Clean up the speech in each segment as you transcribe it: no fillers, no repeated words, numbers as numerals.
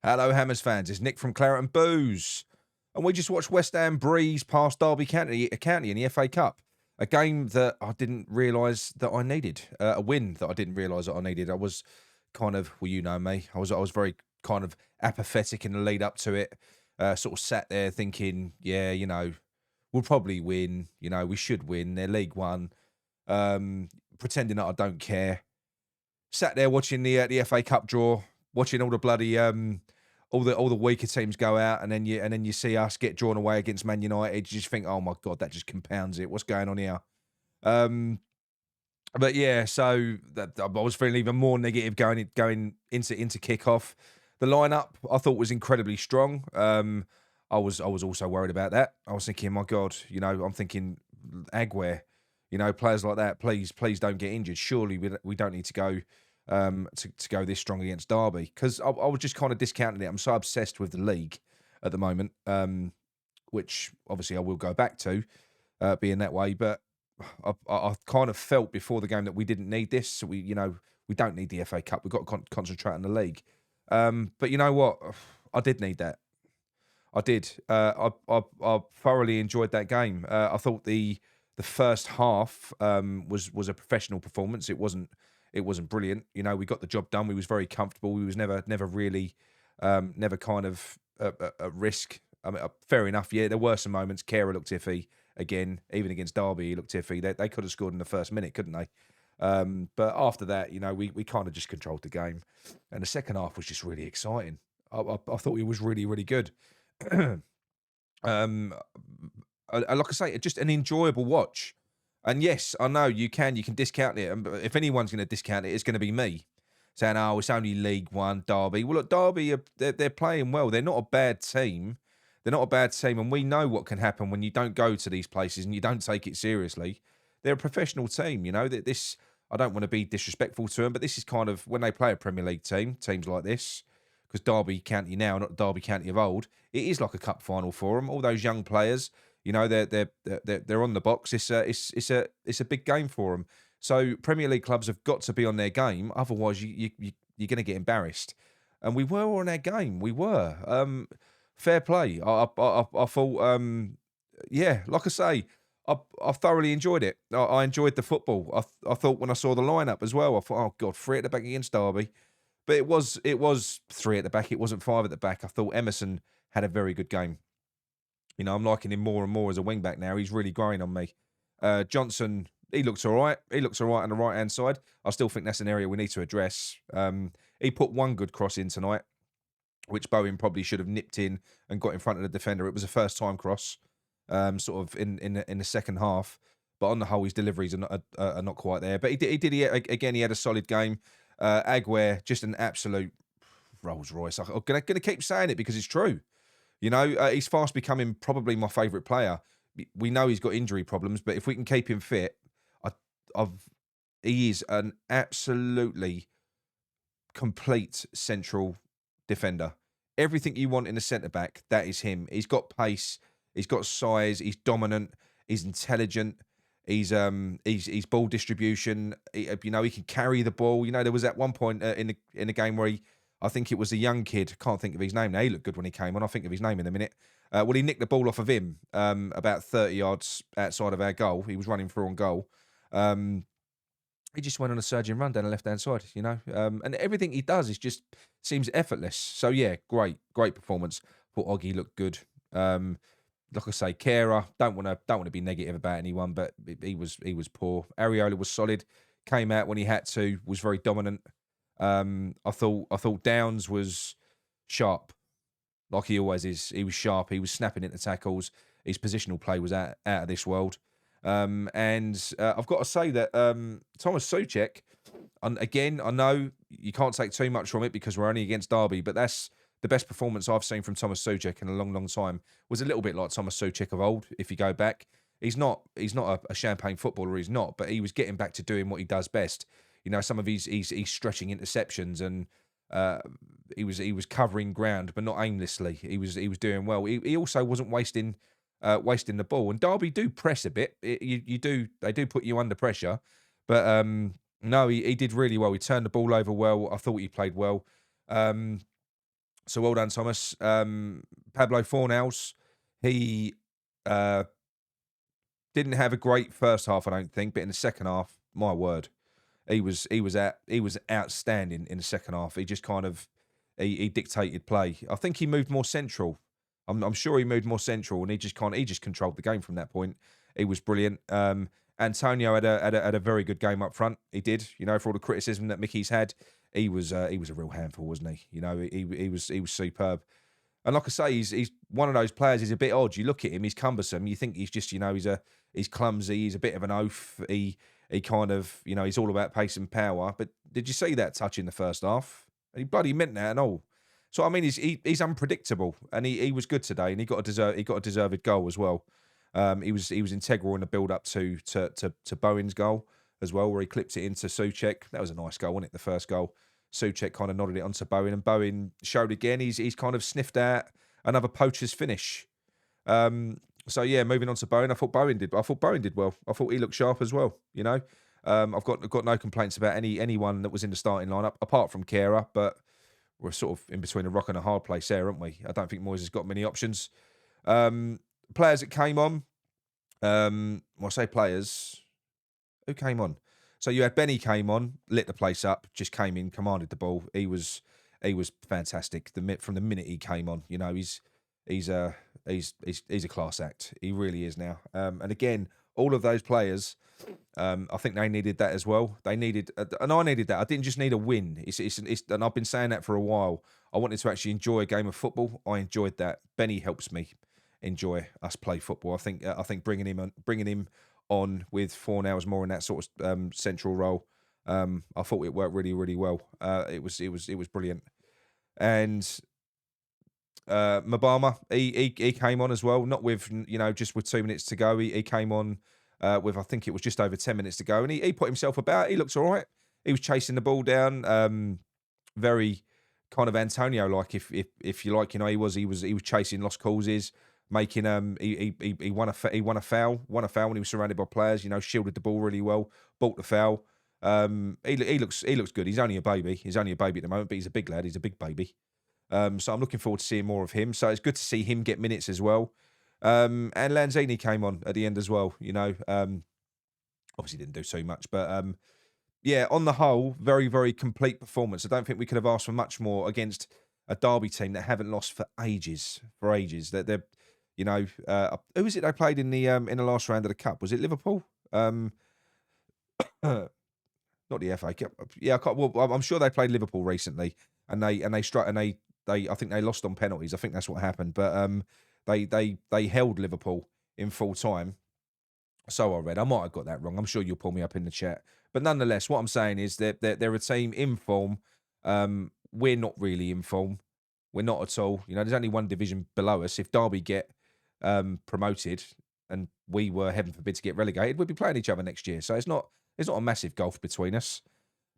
Hello, Hammers fans. It's Nick from Claret and Booze. And we just watched West Ham breeze past Derby County in the FA Cup. A game that I didn't realise that I needed. A win that I didn't realise that I needed. I was kind of, well, you know me. I was very kind of apathetic in the lead up to it. Sort of sat there thinking, yeah, we'll probably win. We should win. They're League One. Pretending that I don't care. Sat there watching the FA Cup draw, watching all the bloody all the weaker teams go out, and then you see us get drawn away against Man United. You just think, oh my god, that just compounds it. What's going on here? Um, but yeah, so I was feeling even more negative going into kickoff. The lineup I thought was incredibly strong. I was also worried about that. I was thinking, my God, I'm thinking Aguero, players like that. Please don't get injured. Surely we don't need to go to go this strong against Derby, because I was just kind of discounting it. I'm so obsessed with the league at the moment, which obviously I will go back to being that way. But I kind of felt before the game that we didn't need this. So we don't need the FA Cup. We've got to concentrate on the league. But you know what? I did need that. I did. I thoroughly enjoyed that game. I thought the first half was a professional performance. It wasn't brilliant. We got the job done. We was very comfortable. We was never really never kind of at risk. I mean, fair enough. Yeah, there were some moments. Kehrer looked iffy again, even against Derby. He looked iffy. They could have scored in the first minute, couldn't they? But after that, we kind of just controlled the game, and the second half was just really exciting. I thought it was really really good. um, like I say, just an enjoyable watch. And yes, I know you can discount it, and if anyone's going to discount it, it's going to be me, saying, "Oh, it's only League One, Derby." Well, look, Derby they're playing well. They're not a bad team. They're not a bad team, and we know what can happen when you don't go to these places and you don't take it seriously. They're a professional team. This. I don't want to be disrespectful to them, but this is kind of when they play a Premier League teams like this, because Derby County now, not Derby County of old, it is like a cup final for them. All those young players, they're on the box. It's a big game for them. So Premier League clubs have got to be on their game, otherwise you're going to get embarrassed. And we were on our game. We were. Fair play. I thought. Yeah, like I say, I thoroughly enjoyed it. I enjoyed the football. I thought when I saw the lineup as well, I thought, oh God, three at the back against Derby. But it was three at the back. It wasn't five at the back. I thought Emerson had a very good game. I'm liking him more and more as a wing back now. He's really growing on me. Johnson, he looks all right. He looks all right on the right hand side. I still think that's an area we need to address. He put one good cross in tonight, which Bowen probably should have nipped in and got in front of the defender. It was a first time cross, sort of in the second half. But on the whole, his deliveries are not quite there. But again. He had a solid game. Aguero, just an absolute Rolls Royce. I'm gonna keep saying it because it's true. He's fast becoming probably my favourite player. We know he's got injury problems, but if we can keep him fit, I, I've he is an absolutely complete central defender. Everything you want in a centre back, that is him. He's got pace, he's got size, he's dominant, he's intelligent, he's ball distribution. He can carry the ball. There was at one point in the game where I think it was a young kid. Can't think of his name now. He looked good when he came on. I'll think of his name in a minute. Well, he nicked the ball off of him about 30 yards outside of our goal. He was running through on goal. He just went on a surging run down the left-hand side, and everything he does is just seems effortless. So, yeah, great performance. Thought Oggy looked good. Like I say, Kehrer, don't want to be negative about anyone, but he was poor. Areola was solid, came out when he had to, was very dominant. I thought Downs was sharp, like he always is. He was sharp. He was snapping into tackles. His positional play was out of this world. And I've got to say that Thomas Soucek, and again, I know you can't take too much from it because we're only against Derby, but that's the best performance I've seen from Thomas Soucek in a long, long time. Was a little bit like Thomas Soucek of old. If you go back, he's not a champagne footballer. He's not, but he was getting back to doing what he does best. Some of he's stretching interceptions, and he was covering ground, but not aimlessly. He was doing well. He also wasn't wasting the ball. And Derby do press a bit. They do put you under pressure, but no, he did really well. He turned the ball over well. I thought he played well. Um, So well done, Thomas. Pablo Fornals, he uh, didn't have a great first half, I don't think, but in the second half, my word, he was outstanding in the second half. He just kind of he dictated play. I think he moved more central. I'm sure he moved more central, and he just controlled the game from that point. He was brilliant. Antonio had a very good game up front. He did, you know, for all the criticism that Mickey's had, he was a real handful, wasn't he? You know, he was superb. And like I say, he's one of those players. He's a bit odd. You look at him, he's cumbersome. You think he's just, you know, he's clumsy. He's a bit of an oaf. He kind of, you know, he's all about pace and power. But did you see that touch in the first half? He bloody meant that and all. So I mean, he's unpredictable, and he was good today, and he got a deserved goal as well. He was integral in the build up to Bowen's goal as well, where he clipped it into Souček. That was a nice goal, wasn't it? The first goal. Souček kind of nodded it onto Bowen, and Bowen showed again. He's kind of sniffed out another poacher's finish. So yeah, moving on to Bowen. I thought Bowen did well. I thought he looked sharp as well. You know, I've got no complaints about anyone that was in the starting lineup apart from Kehrer, but we're sort of in between a rock and a hard place there, aren't we? I don't think Moyes has got many options. Players that came on. Well, I say players. Who came on? So you had Benny came on, lit the place up, just came in, commanded the ball. He was fantastic. From the minute he came on, you know, he's a he's a class act. He really is now. And again, all of those players, I think they needed that as well. They needed, and I needed that. I didn't just need a win. And I've been saying that for a while. I wanted to actually enjoy a game of football. I enjoyed that. Benny helps me enjoy us play football. I think bringing him on with 4 hours more in that sort of central role. I thought it worked really well. It was brilliant. And Mabama, he came on as well, not with, you know, just with 2 minutes to go. He came on with, I think it was just over 10 minutes to go, and he put himself about. He looks all right. He was chasing the ball down, very kind of Antonio like, if you like, you know, he was chasing lost causes, making he won a foul when he was surrounded by players. You know, shielded the ball really well, bought the foul. He looks good. He's only a baby. He's only a baby at the moment, but he's a big lad. He's a big baby. So I'm looking forward to seeing more of him. So it's good to see him get minutes as well. And Lanzini came on at the end as well. You know, obviously didn't do so much, but yeah, on the whole, very complete performance. I don't think we could have asked for much more against a Derby team that haven't lost for ages. They're you know, who was it they played in the last round of the cup? Was it Liverpool? Not the FA Cup. Yeah, I can't, well, I'm sure they played Liverpool recently, and they struck and they I think they lost on penalties. I think that's what happened. But they held Liverpool in full time. So I read. I might have got that wrong. I'm sure you'll pull me up in the chat. But nonetheless, what I'm saying is that they're a team in form. We're not really in form. We're not at all. You know, there's only one division below us. If Derby get promoted and we were, heaven forbid, to get relegated, we'd be playing each other next year. So it's not a massive gulf between us.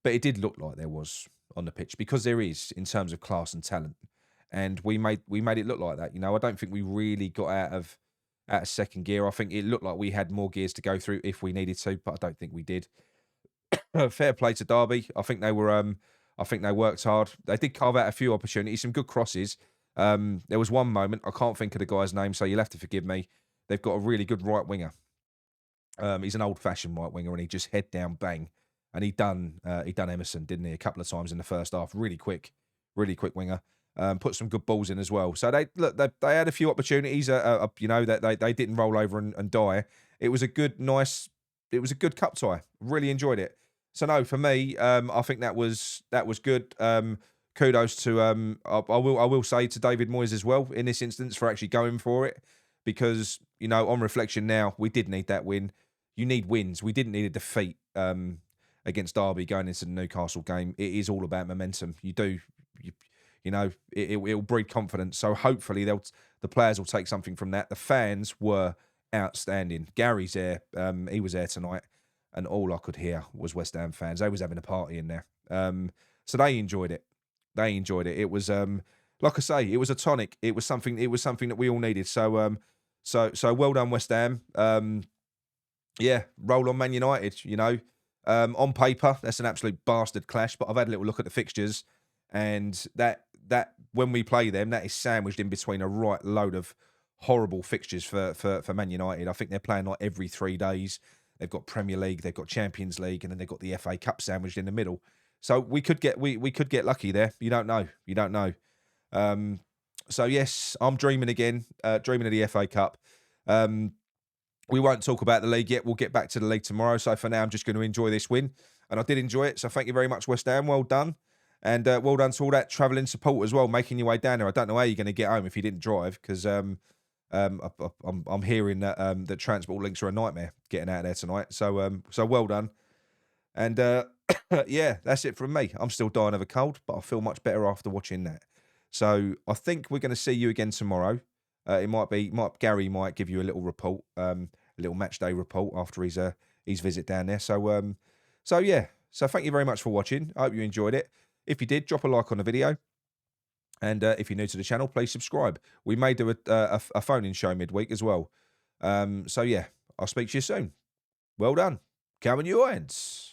But it did look like there was on the pitch, because there is in terms of class and talent. And we made it look like that. You know, I don't think we really got out of second gear. I think it looked like we had more gears to go through if we needed to, but I don't think we did. Fair play to Derby. I think they were. I think they worked hard. They did carve out a few opportunities, some good crosses. There was one moment, I can't think of the guy's name, so you'll have to forgive me. They've got a really good right winger. He's an old-fashioned right winger, and he just head down bang, and he done Emerson, didn't he? A couple of times in the first half, really quick winger. Put some good balls in as well. So they had a few opportunities. You know, that they didn't roll over and die. It was a good cup tie. Really enjoyed it. So no, for me, I think that was good. Kudos to I will say to David Moyes as well in this instance for actually going for it, because, you know, on reflection now, we did need that win. You need wins. We didn't need a defeat against Derby going into the Newcastle game. It is all about momentum. You know, it'll breed confidence. So hopefully the players will take something from that. The fans were outstanding. Gary's there. He was there tonight, and all I could hear was West Ham fans. They was having a party in there. So they enjoyed it. It was like I say, it was a tonic. It was something that we all needed. So so well done, West Ham. Yeah, roll on Man United. You know, on paper that's an absolute bastard clash, but I've had a little look at the fixtures, and that when we play them, that is sandwiched in between a right load of horrible fixtures for Man United. I think they're playing like every 3 days. They've got Premier League, they've got Champions League, and then they've got the FA Cup sandwiched in the middle. So we could get we could get lucky there. You don't know. You don't know. So yes, I'm dreaming again, dreaming of the FA Cup. We won't talk about the league yet. We'll get back to the league tomorrow. So for now, I'm just going to enjoy this win. And I did enjoy it. So thank you very much, West Ham. Well done. And well done to all that travelling support as well, making your way down there. I don't know how you're going to get home if you didn't drive, because I'm hearing that the transport links are a nightmare getting out of there tonight. So so well done. And yeah, that's it from me. I'm still dying of a cold, but I feel much better after watching that. So I think we're going to see you again tomorrow. It might be, Gary might give you a little report, a little match day report after his visit down there. So so yeah, so thank you very much for watching. I hope you enjoyed it. If you did, drop a like on the video. And if you're new to the channel, please subscribe. We may do a phone-in show midweek as well. So yeah, I'll speak to you soon. Well done. Come on, you ends.